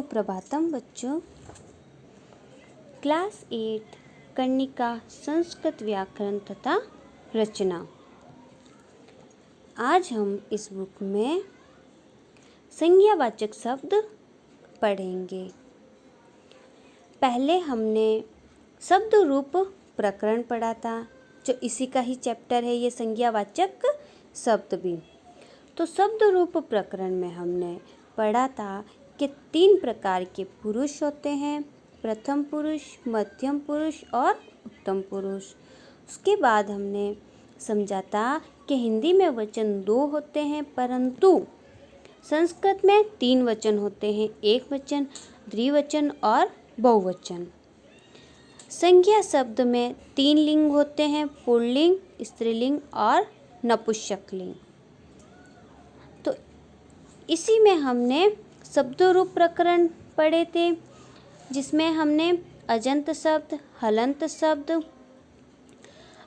सुप्रभातम बच्चों। क्लास 8 कर्णिका संस्कृत व्याकरण तथा रचना। आज हम इस बुक में संज्ञावाचक शब्द पढ़ेंगे। पहले हमने शब्द रूप प्रकरण पढ़ा था, जो इसी का ही चैप्टर है ये संज्ञावाचक शब्द भी। तो शब्द रूप प्रकरण में हमने पढ़ा था कि 3 प्रकार के पुरुष होते हैं, प्रथम पुरुष, मध्यम पुरुष और उत्तम पुरुष। उसके बाद हमने समझा था कि हिंदी में वचन 2 होते हैं, परंतु संस्कृत में 3 वचन होते हैं, एक वचन, द्विवचन और बहुवचन। संज्ञा शब्द में 3 लिंग होते हैं, पुल्लिंग, स्त्रीलिंग और नपुंसकलिंग। तो इसी में हमने शब्द रूप प्रकरण पढ़े थे, जिसमें हमने अजंत शब्द, हलंत शब्द,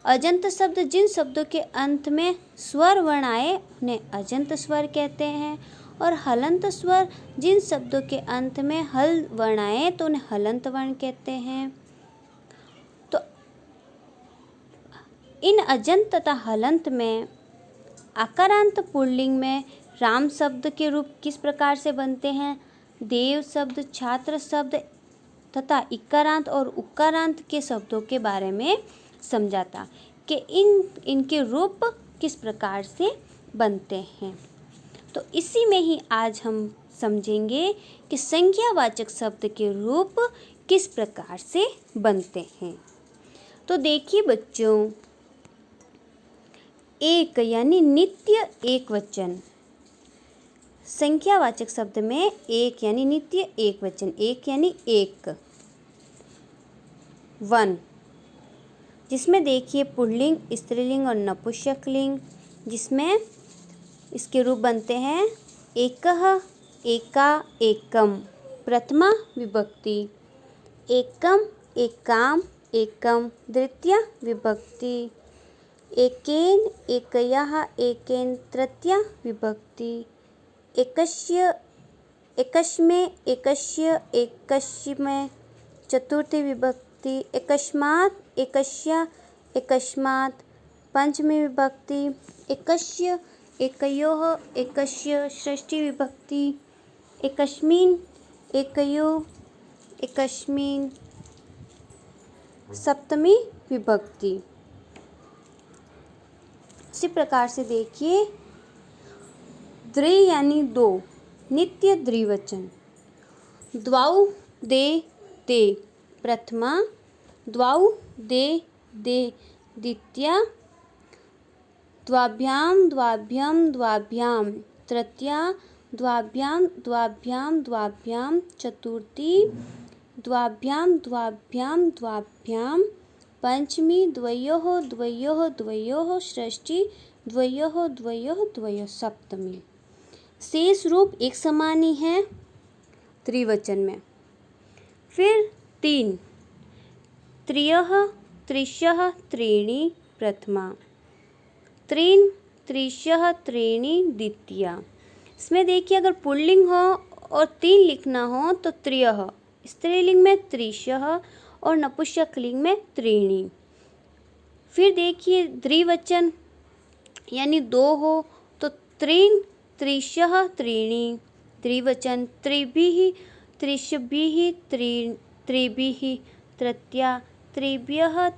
अजंत शब्द जिन शब्दों के अंत में स्वर वर्ण आए उन्हें अजंत स्वर कहते हैं, और हलंत स्वर जिन शब्दों के अंत में हल वर्ण आए तो उन्हें हलंत वर्ण कहते हैं। तो इन अजंत तथा हलंत में आकारांत पुल्लिंग में राम शब्द के रूप किस प्रकार से बनते हैं, देव शब्द, छात्र शब्द तथा इकारांत और उकारांत के शब्दों के बारे में समझा था कि इनके रूप किस प्रकार से बनते हैं। तो इसी में ही आज हम समझेंगे कि संज्ञावाचक शब्द के रूप किस प्रकार से बनते हैं। तो देखिए बच्चों, एक यानी नित्य एक वचन। संख्यावाचक शब्द में एक यानी नित्य एक वचन, एक यानी एक, वन, जिसमें देखिए पुल्लिंग, स्त्रीलिंग और नपुंसकलिंग, जिसमें इसके रूप बनते हैं एकः, एका, एकम, प्रथमा विभक्ति, एकम, एकाम, एकम, द्वितीया विभक्ति, एकेन, एकयः, एकेन, तृतीया विभक्ति, एकस्य, एकस्मै, एकस्य, एकस्मै, चतुर्थी विभक्ति, एकस्मात्, एकस्या, एकस्मात्, पंचमी विभक्ति, एकस्य, एकयोः, एकस्य, षष्ठी विभक्ति, एकस्मिन्, एकयोः, एकस्मिन्, सप्तमी विभक्ति। इसी प्रकार से देखिए द्वि यानी 2, नित्य द्विवचन। द्वौ, दे, ते, प्रथमा, द्वौ, दे, द्वितीया, द्वाभ्यां, द्वाभ्यां, द्वाभ्यां, तृतीया, द्वाभ्यां, द्वाभ्यां, द्वाभ्यां, चतुर्थी, द्वाभ्यां, द्वाभ्यां, द्वाभ्यां, पंचमी, द्वयोः, द्वयोः, द्वयोः, षष्ठी, द्वयोः, द्वयोः, द्वयोः, सप्तमी। शेष रूप एक समान ही है त्रिवचन में। फिर 3, त्रियः, त्रिशः, त्रीणि, प्रथमा, त्रीन्, त्रिशः, त्रीणि, द्वितीया। इसमें देखिए अगर पुल्लिंग हो और 3 लिखना हो तो त्रियः, स्त्रीलिंग में त्रिशः और नपुंसकलिंग में त्रीणि। फिर देखिए द्विवचन यानी 2 हो तो त्रीन्, त्रिशः, त्रीणि, द्विवचन त्रिभिः, त्रिशभिः, त्रिभिः, तृतीया, त्रिभ्यः,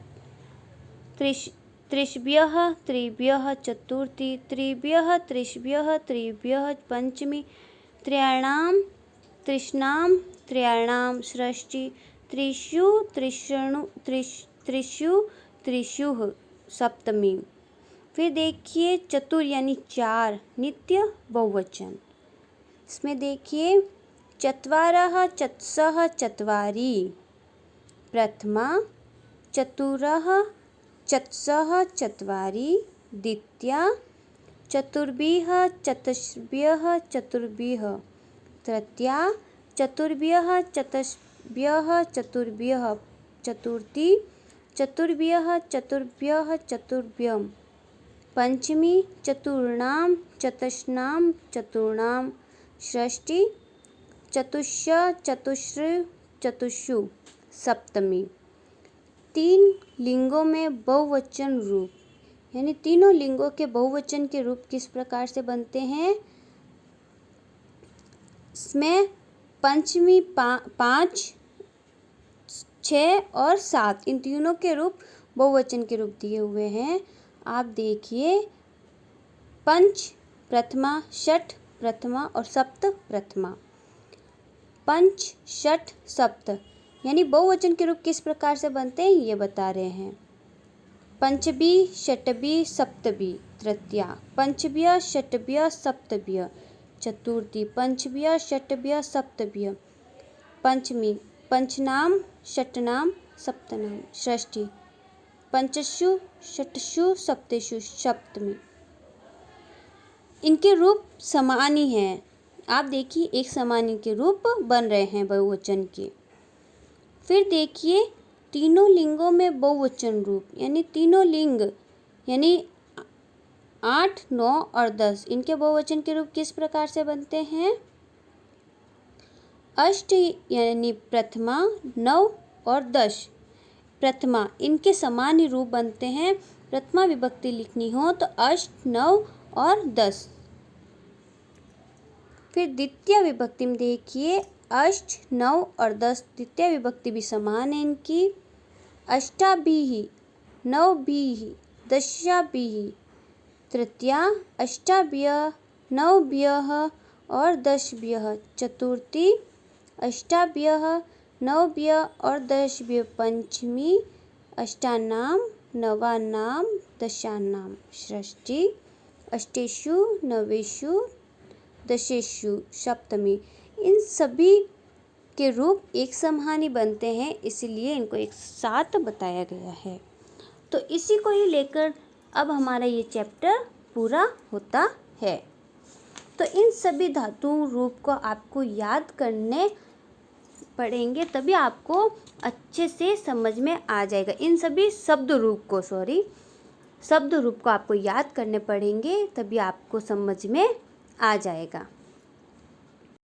त्रिशभ्यः, त्रिभ्यः, चतुर्थी, त्रिभ्यः, त्रिशभ्यः, त्रिभ्यः, पंचमी, त्रयाणां, त्रिशाणां, त्रयाणां, षष्ठी, त्रिषु, त्रिषुः, सप्तमी। फिर देखिए चतुर यानी 4, नित्य बहुवचन। इसमें देखिए चत्वारः, चत्सः, चत्वारि, प्रथमा, चतुरः, चत्सः, चत्वारि, द्वितीया, चतुर्भिः, चतुष्भ्यः, चतुर्भिः, तृतीया, चतुर्भ्यः, चतुष्भ्यः, चतुर्भ्यः, चतुर्थी, चतुर्भ्यः, चतुर्भ्यः, चतुर्भ्यः, पंचमी, चतुर्णां, चतुष्णां, चतुर्णां, षष्ठी, चतुष्ष, चतुश्र, चतुषु, सप्तमी। 3 लिंगों में बहुवचन रूप, यानी तीनों लिंगों के बहुवचन के रूप किस प्रकार से बनते हैं? इसमें पंचमी 5, 6 और 7, इन तीनों के रूप बहुवचन के रूप दिए हुए हैं। आप देखिए, पंच प्रथमा, षठ प्रथमा और सप्त प्रथमा। पंच, षठ, सप्त यानी बहुवचन के रूप किस प्रकार से बनते हैं ये बता रहे हैं। पंचभी, षटभी, सप्तभी, तृतीया। पंचभ्य, षटभ्य, सप्तभ्य, चतुर्थी। पंचभ्य, षटभ्य, सप्तभ्य, पंचमी। पंचनाम, षटनाम, सप्तनाम, षष्ठी। पंचसु, षटसु, सप्तेषु, सप्तमी। इनके रूप समान ही हैं। आप देखिए, एक समान ही के रूप बन रहे हैं बहुवचन के। फिर देखिए, तीनों लिंगों में बहुवचन रूप, यानी तीनों लिंग यानी 8, 9 और 10, इनके बहुवचन के रूप किस प्रकार से बनते हैं? अष्ट यानी प्रथमा, 9 और 10 प्रथमा, इनके समान ही रूप बनते हैं। प्रथमा विभक्ति लिखनी हो तो अष्ट, 9 और 10। फिर द्वितीय विभक्ति में देखिए, अष्ट, 9 और 10 द्वितीय विभक्ति भी समान है इनकी। अष्टाभिः, 9भ्यः, 10भ्यः, तृतीया। अष्टाभ्यः, 9भ्यः और 10भ्यः, चतुर्थी। अष्टाभ्यः, 9भ्यः और 10भ्यः, पंचमी। अष्टानाम, नवानाम, दशानाम, षष्ठी। अष्टेषु, नवेषु, दशेषु, सप्तमी। इन सभी के रूप एक समान ही बनते हैं, इसलिए इनको एक साथ बताया गया है। तो इसी को ही लेकर अब हमारा ये चैप्टर पूरा होता है। तो इन सभी धातु रूप को आपको याद करने पड़ेंगे, तभी आपको अच्छे से समझ में आ जाएगा। इन सभी शब्द रूप को आपको याद करने पड़ेंगे, तभी आपको समझ में आ जाएगा।